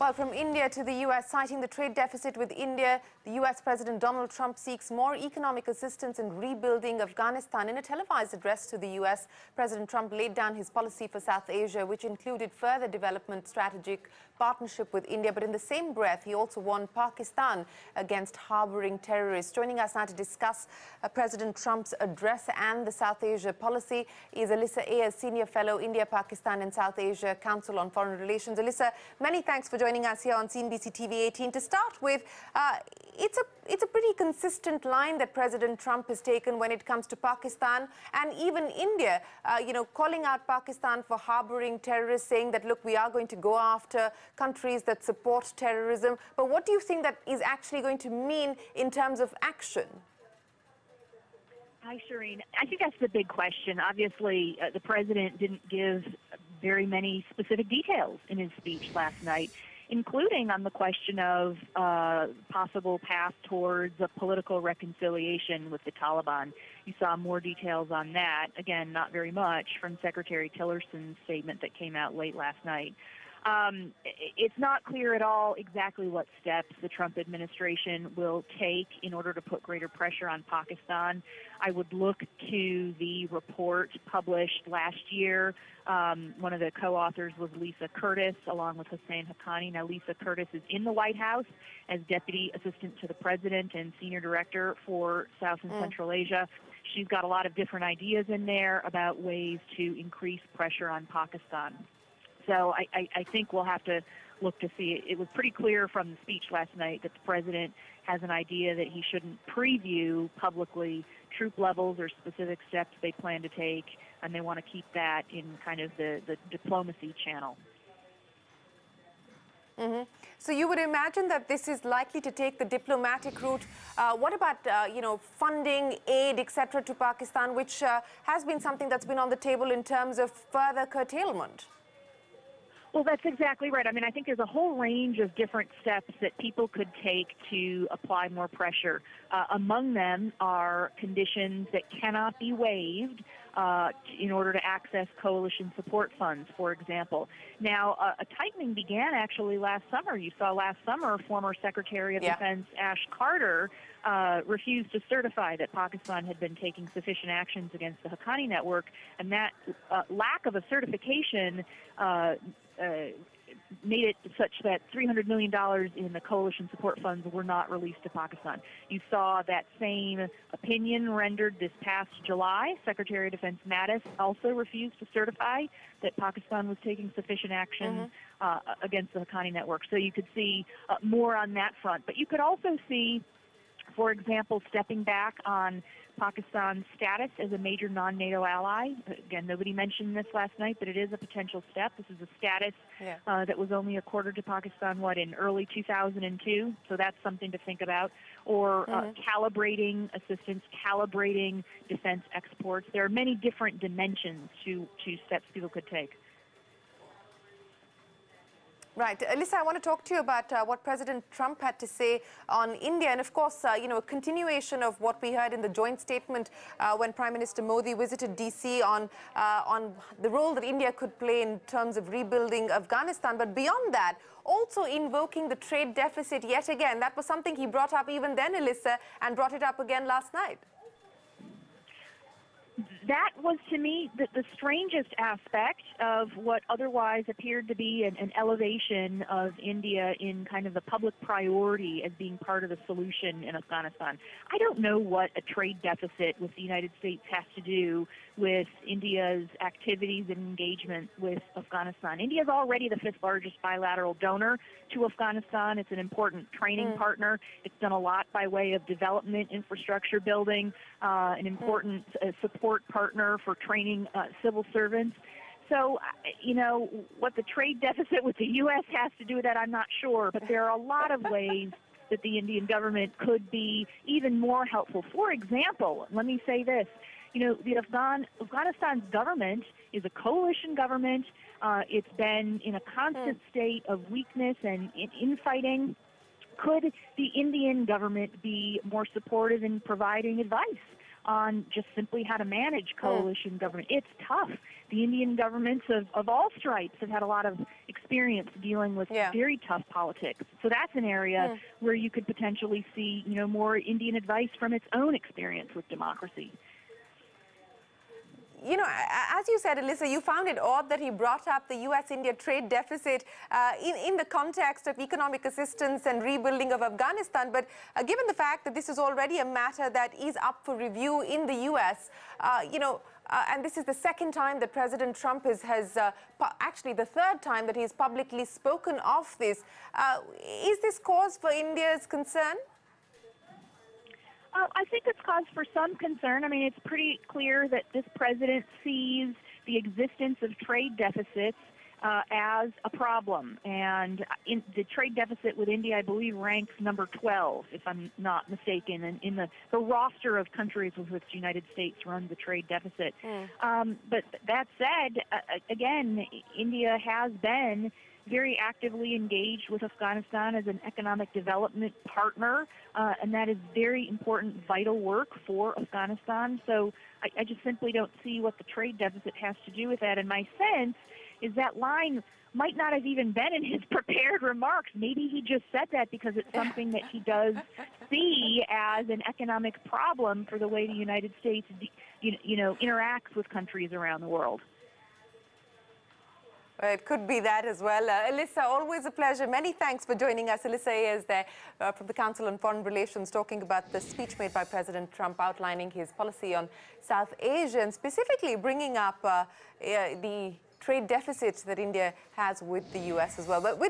Well, from India to the U.S., citing the trade deficit with India, the U.S. President Donald Trump seeks more economic assistance in rebuilding Afghanistan. In a televised address to the U.S., President Trump laid down his policy for South Asia, which included further development strategic partnership with India. But in the same breath, he also warned Pakistan against harboring terrorists. Joining us now to discuss President Trump's address and the South Asia policy is Alyssa Ayres, Senior Fellow, India, Pakistan and South Asia Council on Foreign Relations. Alyssa, many thanks for joining us here on CNBC TV 18. To start with, it's a pretty consistent line that President Trump has taken when it comes to Pakistan and even India, calling out Pakistan for harboring terrorists, saying that, look, we are going to go after countries that support terrorism. But what do you think that is actually going to mean in terms of action? Hi, Shireen. I think that's the big question. Obviously, the president didn't give very many specific details in his speech last night, including on the question of possible path towards a political reconciliation with the Taliban. You saw more details on that, again, not very much, from Secretary Tillerson's statement that came out late last night. It's not clear at all exactly what steps the Trump administration will take in order to put greater pressure on Pakistan. I would look to the report published last year. One of the co-authors was Lisa Curtis, along with Hussein Haqqani. Now, Lisa Curtis is in the White House as Deputy Assistant to the President and Senior Director for South and Central Asia. She's got a lot of different ideas in there about ways to increase pressure on Pakistan. So I think we'll have to look to see. It was pretty clear from the speech last night that the president has an idea that he shouldn't preview publicly troop levels or specific steps they plan to take, and they want to keep that in kind of the diplomacy channel. So you would imagine that this is likely to take the diplomatic route. What about, funding, aid, etc. to Pakistan, which has been something that's been on the table in terms of further curtailment? Well, that's exactly right. I mean, I think there's a whole range of different steps that people could take to apply more pressure. Among them are conditions that cannot be waived in order to access coalition support funds, for example. Now, a tightening began actually last summer. You saw last summer former Secretary of Defense Ash Carter refused to certify that Pakistan had been taking sufficient actions against the Haqqani network, and that lack of a certification made it such that $300 million in the coalition support funds were not released to Pakistan. You saw that same opinion rendered this past July. Secretary of Defense Mattis also refused to certify that Pakistan was taking sufficient action against the Haqqani network. So you could see more on that front. But you could also see, for example, stepping back on Pakistan's status as a major non-NATO ally. Again, nobody mentioned this last night, but it is a potential step. This is a status that was only accorded to Pakistan, in early 2002? So that's something to think about. Or calibrating assistance, calibrating defense exports. There are many different dimensions to steps people could take. Right. Alyssa, I want to talk to you about what President Trump had to say on India. And, of course, a continuation of what we heard in the joint statement when Prime Minister Modi visited D.C. on the role that India could play in terms of rebuilding Afghanistan. But beyond that, also invoking the trade deficit yet again. That was something he brought up even then, Alyssa, and brought it up again last night. That was, to me, the strangest aspect of what otherwise appeared to be an elevation of India in kind of the public priority as being part of the solution in Afghanistan. I don't know what a trade deficit with the United States has to do with India's activities and engagement with Afghanistan. India is already the fifth largest bilateral donor to Afghanistan. It's an important training partner. It's done a lot by way of development, infrastructure building, an important support partner for training civil servants. So, what the trade deficit with the U.S. has to do with that, I'm not sure. But there are a lot of ways that the Indian government could be even more helpful. For example, let me say this. Afghanistan's government is a coalition government. It's been in a constant state of weakness and infighting. Could the Indian government be more supportive in providing advice on just simply how to manage coalition government. It's tough. The Indian governments of all stripes have had a lot of experience dealing with very tough politics. So that's an area where you could potentially see, more Indian advice from its own experience with democracy. As you said, Alyssa, you found it odd that he brought up the U.S.-India trade deficit in the context of economic assistance and rebuilding of Afghanistan. But given the fact that this is already a matter that is up for review in the U.S., and this is the second time that President Trump actually the third time that he's publicly spoken of this, is this cause for India's concern? I think it's cause for some concern. I mean, it's pretty clear that this president sees the existence of trade deficits as a problem. And the trade deficit with India, I believe, ranks number 12, if I'm not mistaken, in the roster of countries with which the United States runs the trade deficit. But that said, again, India has been very actively engaged with Afghanistan as an economic development partner, and that is very important, vital work for Afghanistan. So I just simply don't see what the trade deficit has to do with that. And my sense is that line might not have even been in his prepared remarks. Maybe he just said that because it's something that he does see as an economic problem for the way the United States, interacts with countries around the world. It could be that as well. Alyssa, always a pleasure. Many thanks for joining us. Alyssa Ayres there from the Council on Foreign Relations, talking about the speech made by President Trump outlining his policy on South Asia and specifically bringing up the trade deficit that India has with the U.S. as well. But with